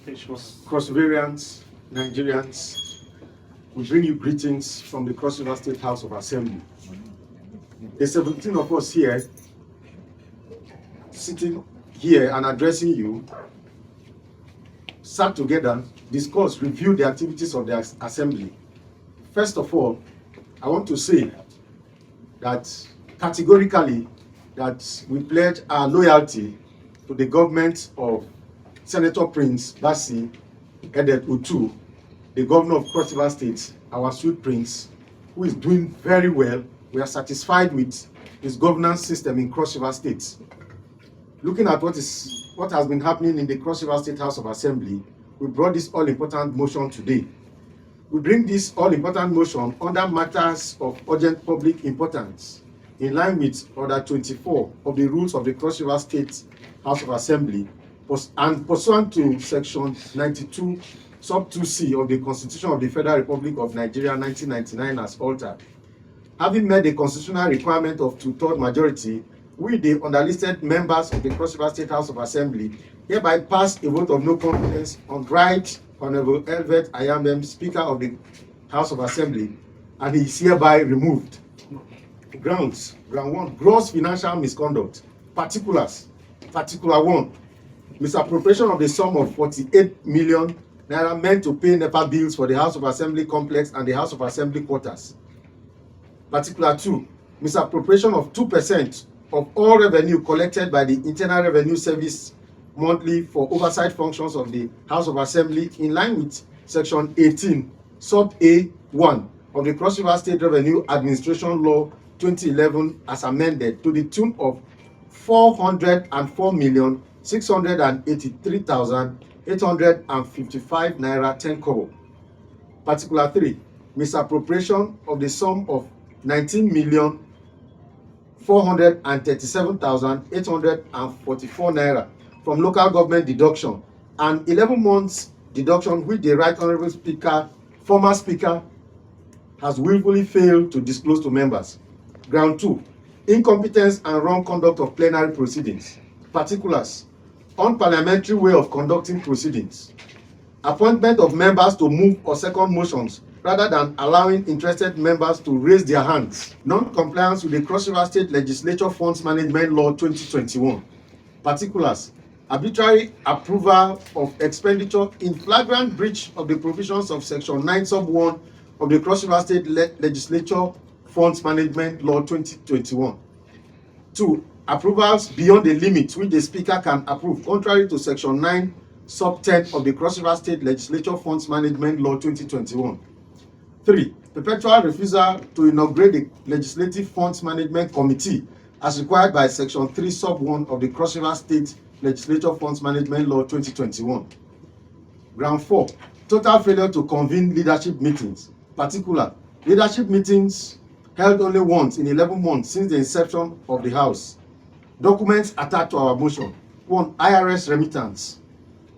Cross-variants, Nigerians, we bring you greetings from the Cross River State House of Assembly. The 17 of us here, sitting here and addressing you, sat together, discussed, reviewed the activities of the Assembly. First of all, I want to say that categorically that we pledge our loyalty to the government of Senator Prince Basi Edet Utu, the governor of Cross River State, our sweet prince, who is doing very well. We are satisfied with his governance system in Cross River State. Looking at what has been happening in the Cross River State House of Assembly, we brought this all-important motion today. We bring this all-important motion under matters of urgent public importance, in line with Order 24 of the rules of the Cross River State House of Assembly, and pursuant to Section 92, Sub 2C of the Constitution of the Federal Republic of Nigeria 1999 as altered. Having met the constitutional requirement of 2/3 majority, we, the underlisted members of the Cross River State House of Assembly, hereby pass a vote of no confidence on Right Honorable Elvert Anyambem, Speaker of the House of Assembly, and he is hereby removed. Grounds. Ground 1, gross financial misconduct. Particulars. Particular 1, misappropriation of the sum of 48 million naira meant to pay NEPA bills for the House of Assembly complex and the House of Assembly quarters. Particular 2, misappropriation of 2% of all revenue collected by the Internal Revenue Service monthly for oversight functions of the House of Assembly, in line with Section 18, Sub A1 of the Cross River State Revenue Administration Law 2011 as amended, to the tune of 404,683,855 naira 10 kobo. Particular 3, misappropriation of the sum of 19,437,844 naira from local government deduction, and 11 months deduction which the Right Honorable Speaker, former Speaker, has willfully failed to disclose to members. Ground 2, incompetence and wrong conduct of plenary proceedings. Particulars: unparliamentary way of conducting proceedings, appointment of members to move or second motions rather than allowing interested members to raise their hands, non-compliance with the Cross River State Legislature Funds Management Law 2021. Particulars: arbitrary approval of expenditure in flagrant breach of the provisions of Section 9 Sub 1 of the Cross River State Legislature Funds Management Law 2021. 2, approvals beyond the limit which the Speaker can approve, contrary to Section 9 Sub 10 of the Cross River State Legislature Funds Management Law 2021. 3, perpetual refusal to inaugurate the Legislative Funds Management Committee as required by Section 3 Sub 1 of the Cross River State Legislature Funds Management Law 2021. Ground 4, total failure to convene leadership meetings. Particular: leadership meetings held only once in 11 months since the inception of the House. Documents attached to our motion: 1, IRS remittance.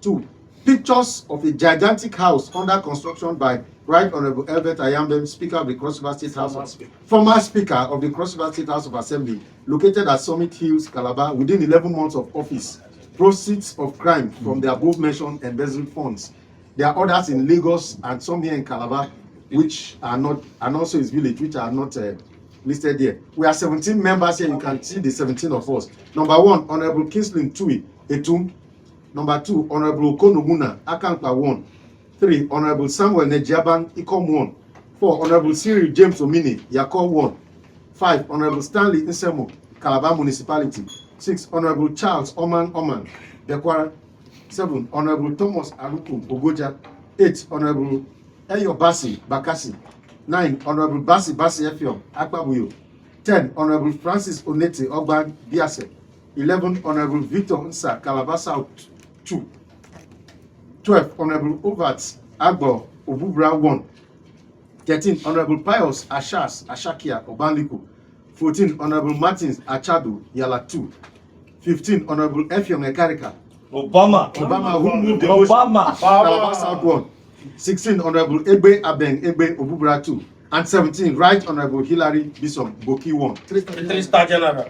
2, pictures of a gigantic house under construction by Right Honorable Elvert Anyambem, Speaker of the Cross River State House, former Speaker of the Cross River State House of Assembly, located at Summit Hills, Calabar, within 11 months of office. Proceeds of crime from the above-mentioned embezzled funds. There are others in Lagos and some here in Calabar, which are not, and also his village, which are not listed here. We are 17 members here. You can see the 17 of us. Number 1, Honorable Kingsley Tui Etum. Number 2, Honorable Okonoguna Akankpa 1. 3, Honorable Samuel Nejiaban Ikom 1. 4, Honorable Cyril James Omini Yakor 1. 5, Honorable Stanley Nsemo Calabar Municipality. 6, Honorable Charles Omang Bekwara. 7, Honorable Thomas Aruku Ogoja. 8, Honorable Eyo Basi Bakasi. 9, Honorable Basi Effiong Akpabuyo. 10, Honorable Francis Onete Ogban Biase. 11, Honorable Victor Nsa Calabar South 2. 12, Honorable Elvert Agbo Obubra 1. 13, Honorable Pius Ashas Ashakia Obanliko. 14, Honorable Martins Achadu Yala 2. 15, Honorable Effiong Ekarika Obama who moved the motion Calabar South 1. 16, Honorable Egbe Abeng Egbe Obubra 2. And 17, Right Honorable Hilary Bison Boki 1. 3-star general.